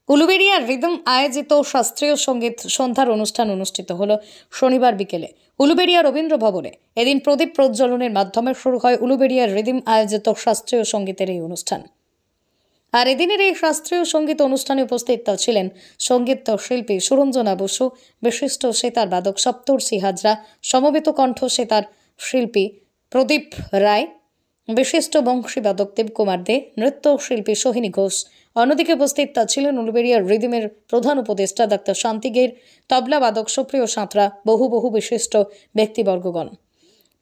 উলুবেড়িয়ার rhythm আয়োজিত শাস্ত্রীয় সঙ্গীত সন্ধ্যার অনুষ্ঠান অনুষ্ঠিত হলো শনিবার বিকেলে উলুবেড়িয়া রবীন্দ্র ভবনে। এদিন প্রদীপ প্রজ্বলনের মাধ্যমে শুরু হয় উলুবেড়িয়ার রিদম আয়োজিত শাস্ত্রীয় সঙ্গীতের এই অনুষ্ঠান। আর এদিনের এই শাস্ত্রীয় সঙ্গীত অনুষ্ঠানে উপস্থিত ছিলেন সঙ্গীত শিল্পী সুরঞ্জনা বসু, বিশিষ্ট সেতার বাদক সপ্তর্ষি হাজরা, সমবেত কণ্ঠ সেতার শিল্পী প্রদীপ রায়, বিশিষ্ট বংশীবাদক দেবকুমার দে, নৃত্য শিল্পী সোহিনী ঘোষ। অন্যদিকে উপস্থিত ছিলেন উলুবেড়িয়ার রিদমের প্রধান উপদেষ্টা ডাক্তার শান্তি গের, তবলা বাদক সুপ্রিয় সাঁতরা, বহু বিশিষ্ট ব্যক্তিবর্গগণ।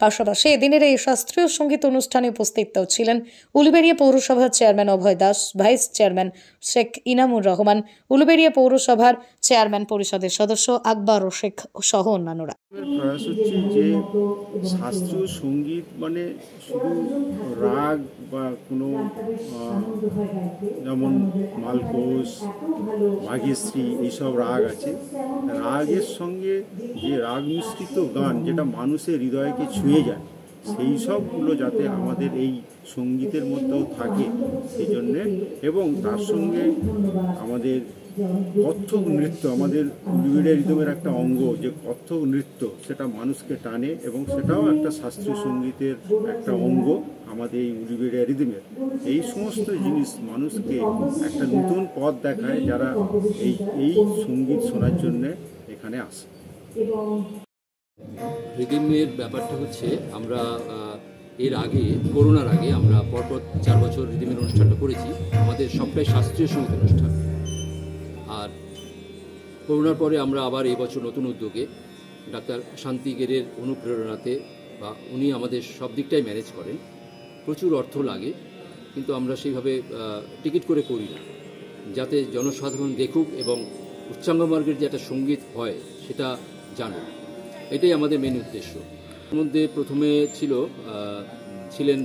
পাশাপাশি এদিনের এই শাস্ত্রীয় সঙ্গীত অনুষ্ঠানে উপস্থিত ছিলেন উলুবেড়িয়া পৌরসভার চেয়ারম্যান অভয় দাস, ভাইস চেয়ারম্যান শেখ ইনামুর রহমান, উলুবেড়িয়া পৌরসভার চেয়ারম্যান পরিষদের সদস্য আকবর শেখ সহ অন্যান্যরা। প্রয়াস হচ্ছে যে শাস্ত্রীয় সঙ্গীত মানে শুধু রাগ বা কোনো যেমন মালকোষ, বাঘেশ্রী এইসব রাগ আছে, রাগের সঙ্গে যে রাগ মিশ্রিত গান যেটা মানুষের হৃদয়কে ছুঁয়ে যায়, সেই সবগুলো যাতে আমাদের এই সঙ্গীতের মধ্যেও থাকে সেই জন্যে, এবং তার সঙ্গে আমাদের কত্থক নৃত্য, আমাদের উলুবেড়িয়া রিদমের একটা অঙ্গ যে কত্থক নৃত্য, সেটা মানুষকে টানে এবং সেটাও একটা শাস্ত্রীয় সঙ্গীতের একটা অঙ্গ আমাদের এই উলুবেড়িয়া রিদমের। এই সমস্ত জিনিস মানুষকে একটা নতুন পথ দেখায় যারা এই সঙ্গীত শোনার জন্যে এখানে আসে। রিদমের ব্যাপারটা হচ্ছে, আমরা এর আগে করোনার আগে আমরা পরপর 4 বছর রিদমের অনুষ্ঠানটা করেছি, আমাদের সবটাই শাস্ত্রীয় সঙ্গীত অনুষ্ঠান। আর করোনার পরে আমরা আবার এই বছর নতুন উদ্যোগে ডাক্তার শান্তি গেরের অনুপ্রেরণাতে, বা উনি আমাদের সব দিকটাই ম্যানেজ করেন, প্রচুর অর্থ লাগে, কিন্তু আমরা সেইভাবে টিকিট করে করি না, যাতে জনসাধারণ দেখুক এবং উচ্চাঙ্গমার্গের যে একটা সঙ্গীত হয় সেটা জানুক, এটাই আমাদের মেন উদ্দেশ্য। এর মধ্যে প্রথমে ছিলেন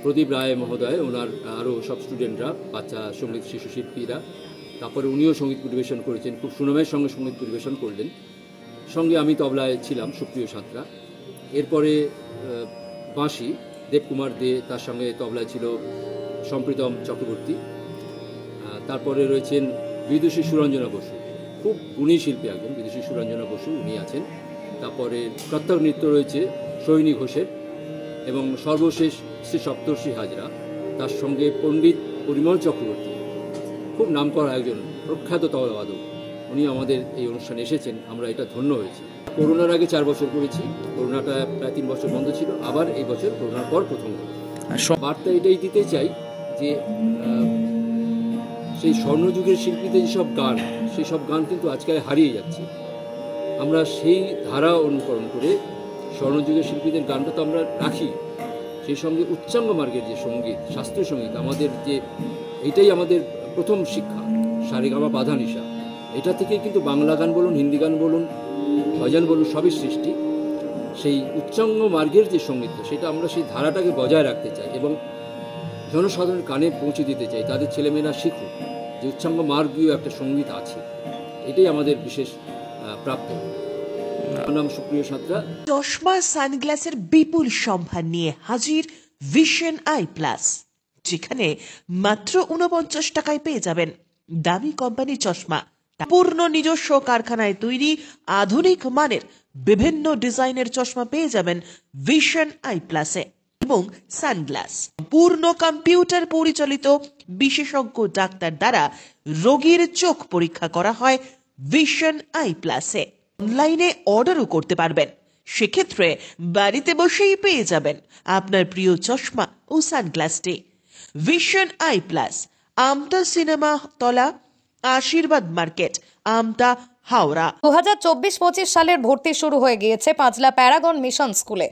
প্রদীপ রায় মহোদয়, ওনার আরও সব স্টুডেন্টরা, বাচ্চা সঙ্গীত শিশু শিল্পীরা, তারপরে উনিও সঙ্গীত পরিবেশন করেছেন, খুব সুনামের সঙ্গে সঙ্গীত পরিবেশন করলেন। সঙ্গে আমি তবলায় ছিলাম, সুপ্রিয় সাঁতরা। এরপরে বাঁশি দেবকুমার দে, তার সঙ্গে তবলায় ছিল সম্প্রীতম চক্রবর্তী। তারপরে রয়েছেন বিদুষী সুরঞ্জনা বসু, খুব গুণী শিল্পী একজন, বিদুষী সুরঞ্জনা বসু উনি আছেন। তারপরে কত্থক নৃত্য রয়েছে সোহিনী ঘোষের, এবং সর্বশেষ শ্রী সপ্তর্ষি হাজরা, তার সঙ্গে পণ্ডিত পরিমল চক্রবর্তী, খুব নামকরা একজন প্রখ্যাত তবলাবাদক, উনি আমাদের এই অনুষ্ঠানে এসেছেন। আমরা এটা ধন্য হয়েছি। করোনার আগে 4 বছর করেছি, করোনাটা প্রায় 3 বছর বন্ধ ছিল, আবার এই বছর করোনার পর প্রথম। বার্তা এটাই দিতে চাই যে সেই স্বর্ণযুগের শিল্পীদের যেসব গান, সেই সব গান কিন্তু আজকাল হারিয়ে যাচ্ছে। আমরা সেই ধারা অনুকরণ করে স্বর্ণযুগের শিল্পীদের গানটা তো আমরা রাখি, সেই সঙ্গে উচ্চাঙ্গ মার্গের যে সঙ্গীত, শাস্ত্রীয় সঙ্গীত, আমাদের যে এটাই আমাদের প্রথম শিক্ষা, সারেগামা পাধানিসা, এটা থেকেই কিন্তু বাংলা গান বলুন, হিন্দি গান বলুন, ভজন বলুন, সবই সৃষ্টি। সেই উচ্চাঙ্গ মার্গের যে সঙ্গীত, সেটা আমরা সেই ধারাটাকে বজায় রাখতে চাই এবং জনসাধারণের কানে পৌঁছে দিতে চাই, তাদের ছেলেমেয়েরা শিখুক যে উচ্চাঙ্গ মার্গীয় একটা সঙ্গীত আছে। এটাই আমাদের বিশেষ প্রাপ্য। আমার নাম সুপ্রিয় সাঁতরা। চশমা সানগ্লাসের বিপুল সম্ভার নিয়ে হাজির ভিশন আই প্লাস, যেখানে মাত্র 49 টাকায় পেয়ে যাবেন দামি কোম্পানির চশমা, পূর্ণ নিজস্ব কারখানায় তৈরি আধুনিক মানের বিভিন্ন ডিজাইনের চশমা পেয়ে যাবেন ভিশন আই প্লাসে, এবং সানগ্লাস পূর্ণ কম্পিউটার পরিচালিত বিশেষজ্ঞ ডাক্তার দ্বারা রোগীর চোখ পরীক্ষা করা হয় ভিশন আই প্লাসে। অনলাইনে অর্ডারও করতে পারবেন, সেক্ষেত্রে বাড়িতে বসেই পেয়ে যাবেন আপনার প্রিয় চশমা ও সানগ্লাসটি। Vision eye plus, Amta cinema তলা, আশীর্বাদ মার্কেট, আমতা, হাওড়া। 2024-25 সালের ভর্তি শুরু হয়ে গিয়েছে পাঁচলা প্যারাগন মিশন স্কুলে।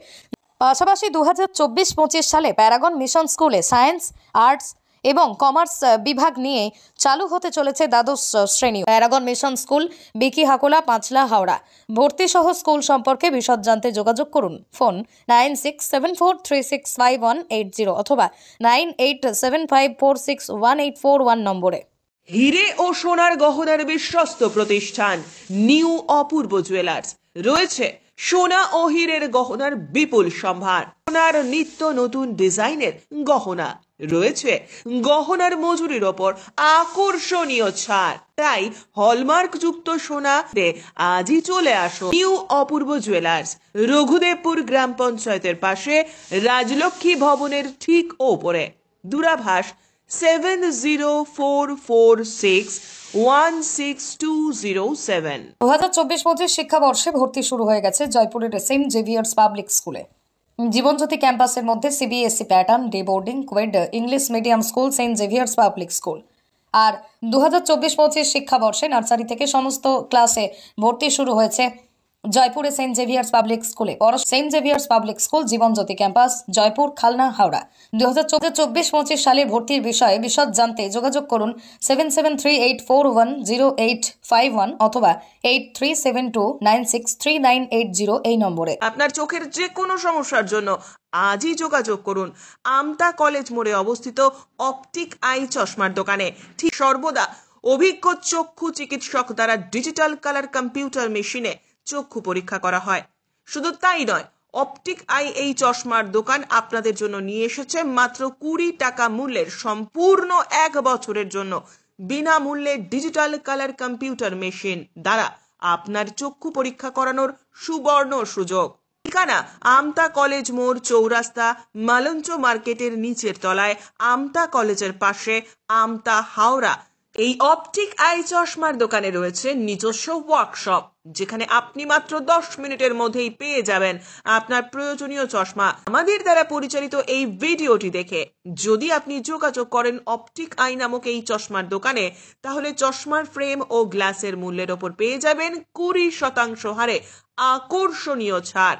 পাশাপাশি 2024-25 সালে প্যারাগন মিশন স্কুলে সায়েন্স, আর্টস এবং কমার্স বিভাগ নিয়ে চালু হতে চলেছে দ্বাদশ শ্রেণী। প্যারাগন মিশন স্কুল, বিকি হাকোলা, পাঁচলা, হাওড়া। ভর্তি সহ স্কুল সম্পর্কে বিশদ জানতে যোগাযোগ করুন। ফোন 9674365180 অথবা 9875461841 নম্বরে। হিরে ও সোনার গহনার বিশ্বস্ত প্রতিষ্ঠান নিউ অপূর্ব জুয়েলার্স, রয়েছে সোনা ও হীরের গহনার বিপুল সম্ভার, সোনার নিত্য নতুন ডিজাইনের গহনা, রয়েছে গহনার মজুরির ওপর আকর্ষণীয় ছাড়। তাই হলমার্ক যুক্ত সোনাতে আজই চলে আসো নিউ অপূর্ব জুয়েলার্স, রঘুদেবপুর গ্রাম পঞ্চায়েতের পাশে, রাজলক্ষ্মী ভবনের ঠিক ওপরে। দূরাভাষ 7044616207। 2024-25 শিক্ষাবর্ষে ভর্তি শুরু হয়ে গেছে জয়পুরের সেন্ট জেভিয়ার্স পাবলিক স্কুলে। জীবনজ্যোতি ক্যাম্পাসের মধ্যে CBSE pattern, day boarding, coed English medium school, saint Xavier's public school. আর 2024-25 শিক্ষাবর্ষে নার্সারি থেকে সমস্ত ক্লাসে ভর্তি শুরু হয়েছে জয়পুরে সেন্ট জেভিয়ার্স পাবলিক স্কুলে। Saint Xavier's public school, Jibanjyoti campus, Jaipur, Khalna, Howrah. 2024-25 সালের ভর্তির বিষয়ে বিশদ জানতে যোগাযোগ করুন 7738410851 অথবা 8372963980 এই নম্বরে। আপনার চোখের যে কোনো সমস্যার জন্য আজই যোগাযোগ করুন আমতা কলেজ মোড়ে অবস্থিত অপটিক আই চশমার দোকানে। ঠিক সর্বদা অভিজ্ঞ চক্ষু চিকিৎসক দ্বারা ডিজিটাল কালার কম্পিউটার মেশিনে চক্ষু পরীক্ষা করা হয়। শুধু তাই নয়, অপটিক আই এই চশমার দোকান আপনাদের জন্য নিয়ে এসেছে মাত্র 20 টাকা মূল্যের সম্পূর্ণ 1 বছরের জন্য বিনামূল্যে ডিজিটাল কালার কম্পিউটার মেশিন দ্বারা আপনার চক্ষু পরীক্ষা করানোর সুবর্ণ সুযোগ। ঠিকানা আমতা কলেজ মোড়, চৌরাস্তা, মালঞ্চ মার্কেটের নিচের তলায়, আমতা কলেজের পাশে, আমতা, হাওড়া। এই অপটিক আই চশমার দোকানে রয়েছে নিজস্ব ওয়ার্কশপ, যেখানে আপনি মাত্র 10 মিনিটের মধ্যেই পেয়ে যাবেন আপনার প্রয়োজনীয় চশমা। আমাদের দ্বারা পরিচালিত এই ভিডিওটি দেখে যদি আপনি যোগাযোগ করেন অপটিক আই নামক এই চশমার দোকানে, তাহলে চশমার ফ্রেম ও গ্লাসের মূল্যের ওপর পেয়ে যাবেন 20% হারে আকর্ষণীয় ছাড়।